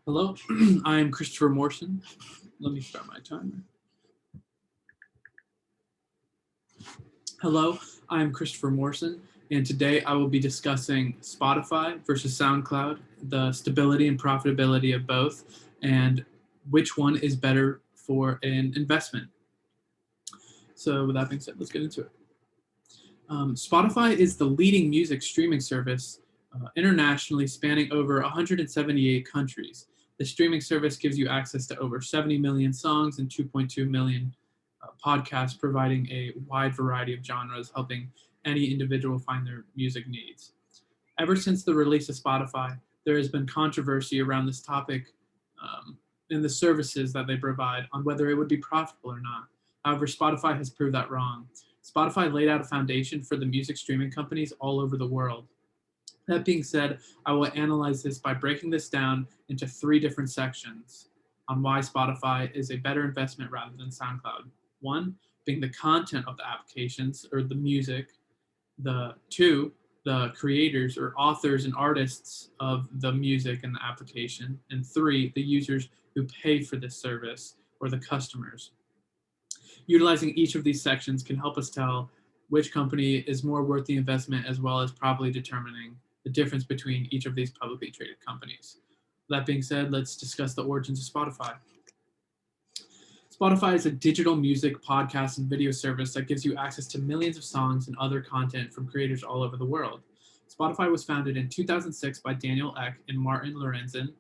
Hello, I'm Christopher Morrison. Let me start my timer. Hello, I'm Christopher Morrison, and today I will be discussing Spotify versus SoundCloud, the stability and profitability of both, and which one is better for an investment. So with that being said, let's get into it. Spotify is the leading music streaming service internationally, spanning over 178 countries. The streaming service gives you access to over 70 million songs and 2.2 million podcasts, providing a wide variety of genres, helping any individual find their music needs. Ever since the release of Spotify, there has been controversy around this topic and the services that they provide on whether it would be profitable or not. However, Spotify has proved that wrong. Spotify laid out a foundation for the music streaming companies all over the world. That being said, I will analyze this by breaking this down into three different sections on why Spotify is a better investment rather than SoundCloud. One, being the content of the applications or the music. The two, the creators or authors and artists of the music and the application. And three, the users who pay for this service or the customers. Utilizing each of these sections can help us tell which company is more worth the investment, as well as probably determining the difference between each of these publicly traded companies. That being said, let's discuss the origins of Spotify. Spotify is a digital music, podcast, and video service that gives you access to millions of songs and other content from creators all over the world. Spotify was founded in 2006 by Daniel Ek and Martin Lorenzen,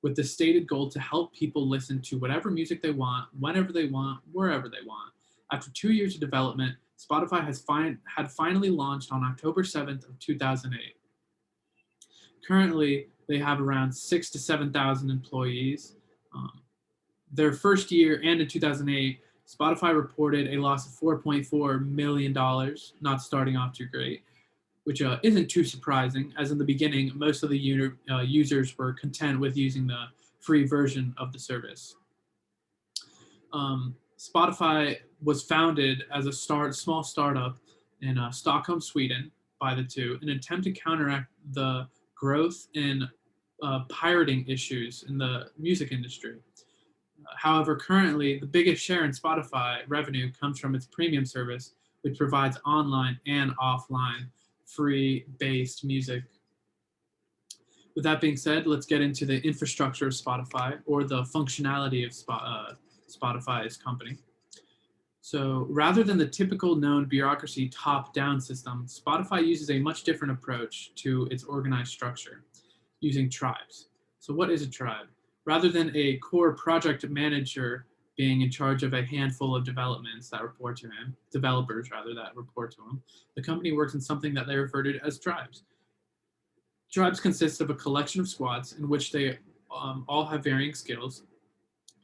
with the stated goal to help people listen to whatever music they want, whenever they want, wherever they want. After 2 years of development, Spotify had finally launched on October 7th of 2008. Currently, they have around 6,000 to 7,000 employees. Their first year, and in 2008, Spotify reported a loss of $4.4 million, not starting off too great, which isn't too surprising, as in the beginning, most of the users were content with using the free version of the service. Spotify was founded as a small startup in Stockholm, Sweden, by the two, in an attempt to counteract the growth in pirating issues in the music industry. However, currently, the biggest share in Spotify revenue comes from its premium service, which provides online and offline free-based music. With that being said, let's get into the infrastructure of Spotify, or the functionality of Spotify's company. So rather than the typical known bureaucracy top-down system, Spotify uses a much different approach to its organized structure, using tribes. So what is a tribe? Rather than a core project manager being in charge of a handful of developers that report to him, the company works in something that they refer to as tribes. Tribes consist of a collection of squads in which they all have varying skills.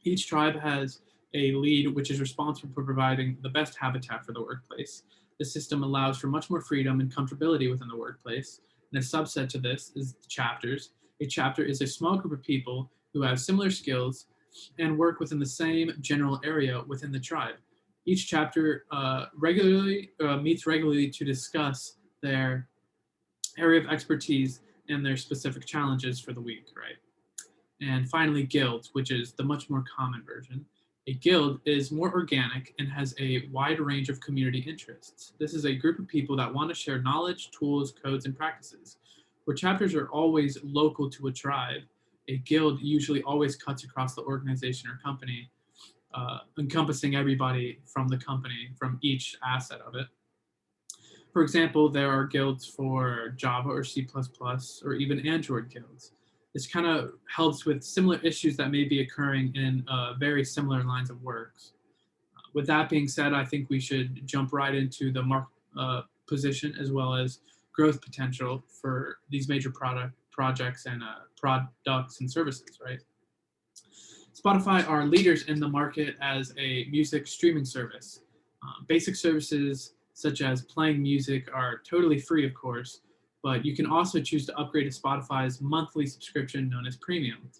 Each tribe has a lead which is responsible for providing the best habitat for the workplace. The system allows for much more freedom and comfortability within the workplace. And a subset to this is chapters. A chapter is a small group of people who have similar skills and work within the same general area within the tribe. Each chapter meets regularly to discuss their area of expertise and their specific challenges for the week, right? And finally, guilds, which is the much more common version. A guild is more organic and has a wide range of community interests. This is a group of people that want to share knowledge, tools, codes, and practices. Where chapters are always local to a tribe, a guild usually always cuts across the organization or company, encompassing everybody from the company, from each asset of it. For example, there are guilds for Java or C++, or even Android guilds. This kind of helps with similar issues that may be occurring in very similar lines of works. With that being said, I think we should jump right into the market position as well as growth potential for these major projects and products and services, right? Spotify are leaders in the market as a music streaming service. Basic services such as playing music are totally free, of course, but you can also choose to upgrade to Spotify's monthly subscription known as Premium.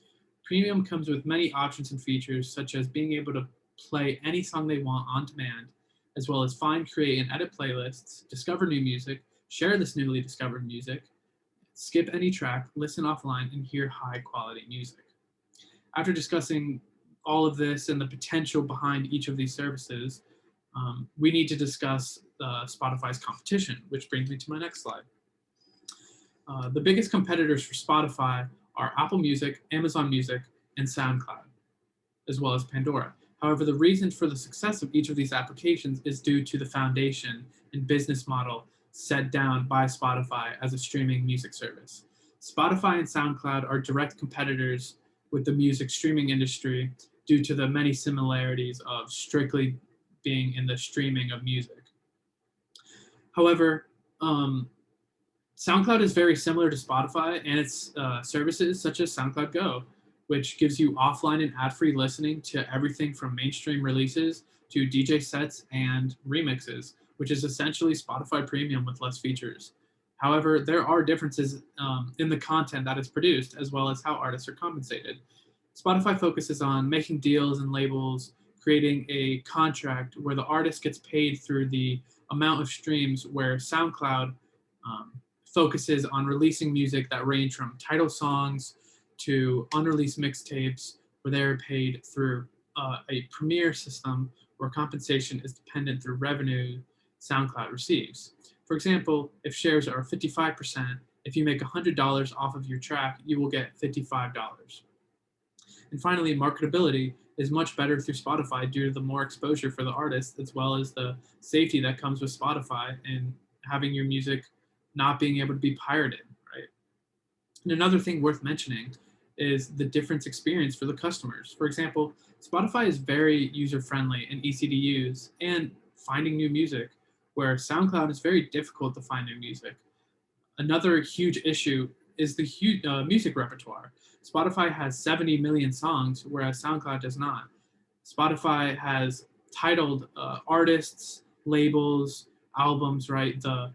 Premium comes with many options and features, such as being able to play any song they want on demand, as well as find, create, and edit playlists, discover new music, share this newly discovered music, skip any track, listen offline, and hear high quality music. After discussing all of this and the potential behind each of these services, we need to discuss Spotify's competition, which brings me to my next slide. The biggest competitors for Spotify are Apple Music, Amazon Music, and SoundCloud, as well as Pandora. However, the reason for the success of each of these applications is due to the foundation and business model set down by Spotify as a streaming music service. Spotify and SoundCloud are direct competitors with the music streaming industry due to the many similarities of strictly being in the streaming of music. However, SoundCloud is very similar to Spotify and its services such as SoundCloud Go, which gives you offline and ad-free listening to everything from mainstream releases to DJ sets and remixes, which is essentially Spotify Premium with less features. However, there are differences in the content that is produced, as well as how artists are compensated. Spotify focuses on making deals and labels, creating a contract where the artist gets paid through the amount of streams, where SoundCloud focuses on releasing music that range from title songs to unreleased mixtapes, where they're paid through a premiere system where compensation is dependent through revenue SoundCloud receives. For example, if shares are 55%, if you make $100 off of your track, you will get $55. And finally, marketability is much better through Spotify due to the more exposure for the artist, as well as the safety that comes with Spotify and having your music not being able to be pirated, right? And another thing worth mentioning is the difference experience for the customers. For example, Spotify is very user-friendly and easy to use and finding new music, where SoundCloud is very difficult to find new music. Another huge issue is the music repertoire. Spotify has 70 million songs, whereas SoundCloud does not. Spotify has titled artists, labels, albums, right? The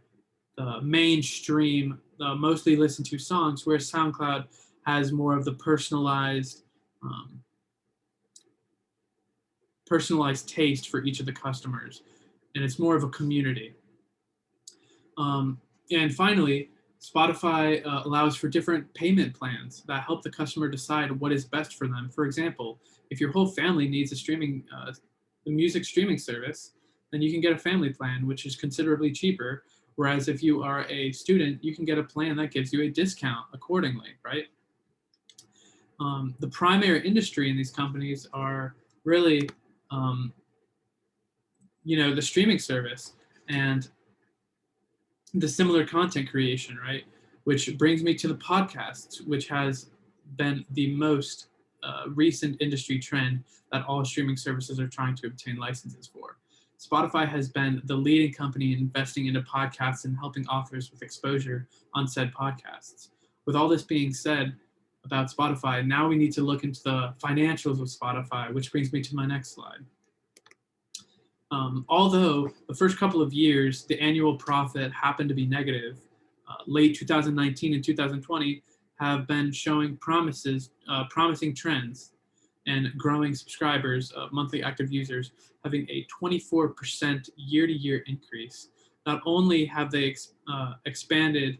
mainstream, mostly listened to songs, whereas SoundCloud has more of the personalized taste for each of the customers, and it's more of a community. And finally, Spotify allows for different payment plans that help the customer decide what is best for them. For example, if your whole family needs a music streaming service, then you can get a family plan, which is considerably cheaper. Whereas if you are a student, you can get a plan that gives you a discount accordingly, right? The primary industry in these companies are really, the streaming service and the similar content creation, right? Which brings me to the podcasts, which has been the most recent industry trend that all streaming services are trying to obtain licenses for. Spotify has been the leading company in investing into podcasts and helping authors with exposure on said podcasts. With all this being said about Spotify, now we need to look into the financials of Spotify, which brings me to my next slide. Although the first couple of years, the annual profit happened to be negative, late 2019 and 2020 have been showing promising trends and growing subscribers, monthly active users, having a 24% year-to-year increase. Not only have they expanded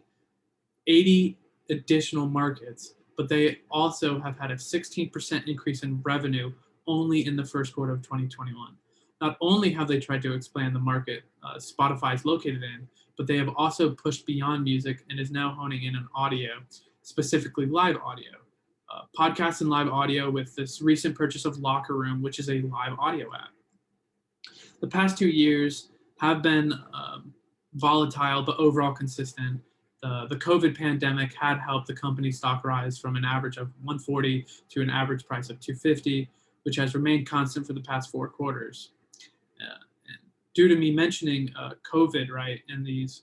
80 additional markets, but they also have had a 16% increase in revenue only in the first quarter of 2021. Not only have they tried to expand the market Spotify is located in, but they have also pushed beyond music and is now honing in on audio, specifically live audio. Podcasts and live audio with this recent purchase of Locker Room, which is a live audio app. The past 2 years have been volatile, but overall consistent. The COVID pandemic had helped the company stock rise from an average of $140 to an average price of $250, which has remained constant for the past 4 quarters. Due to me mentioning COVID, right, in these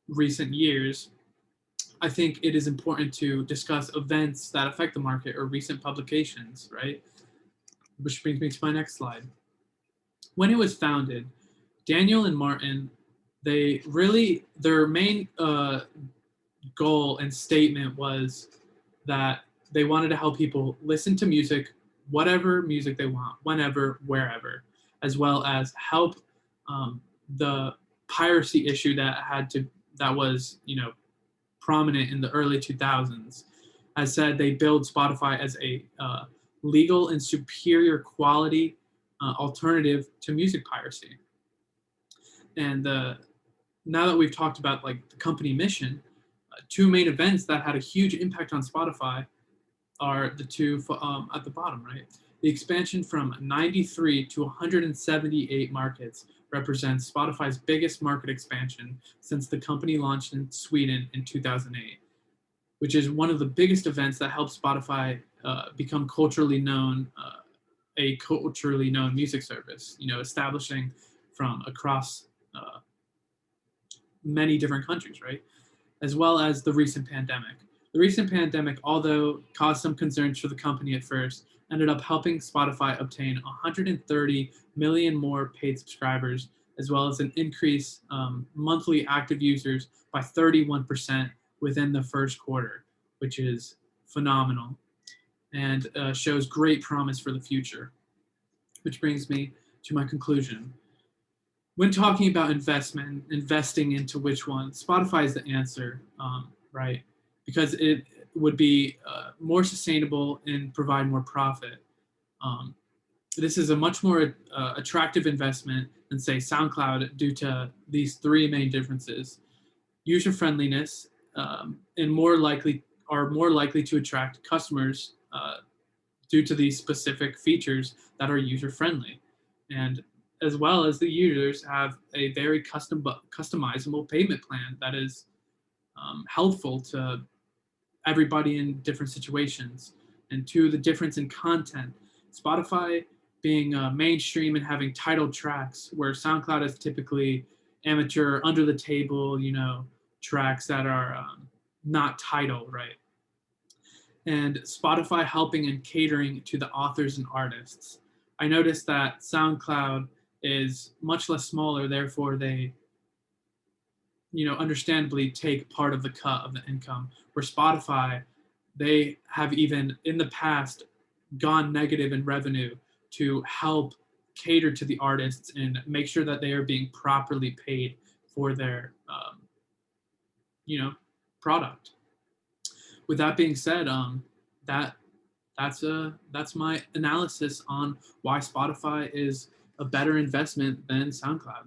recent years, I think it is important to discuss events that affect the market or recent publications, right? Which brings me to my next slide. When it was founded, Daniel and Martin, their main goal and statement was that they wanted to help people listen to music, whatever music they want, whenever, wherever, as well as help the piracy issue that was prominent in the early 2000s. As said, they built Spotify as a legal and superior quality alternative to music piracy. And now that we've talked about like the company mission, two main events that had a huge impact on Spotify are the two at the bottom, right? The expansion from 93 to 178 markets represents Spotify's biggest market expansion since the company launched in Sweden in 2008, which is one of the biggest events that helped Spotify become a culturally known music service, establishing from across many different countries, right? As well as the recent pandemic. The recent pandemic, although caused some concerns for the company at first, ended up helping Spotify obtain 130 million more paid subscribers, as well as an increase monthly active users by 31% within the first quarter, which is phenomenal and shows great promise for the future. Which brings me to my conclusion. When talking about investing into which one, Spotify is the answer, right? Because it would be more sustainable and provide more profit. Um, this is a much more attractive investment than, say, SoundCloud due to these three main differences: user friendliness, and more likely to attract customers due to these specific features that are user friendly, and as well as the users have a very customizable payment plan that is helpful to everybody in different situations. And to the difference in content, Spotify being mainstream and having titled tracks, where SoundCloud is typically amateur, under the table, tracks that are not titled, right? And Spotify helping and catering to the authors and artists. I noticed that SoundCloud is much less smaller, therefore they, understandably take part of the cut of the income. Where Spotify, they have even in the past gone negative in revenue to help cater to the artists and make sure that they are being properly paid for their, product. With that being said, that's my analysis on why Spotify is a better investment than SoundCloud.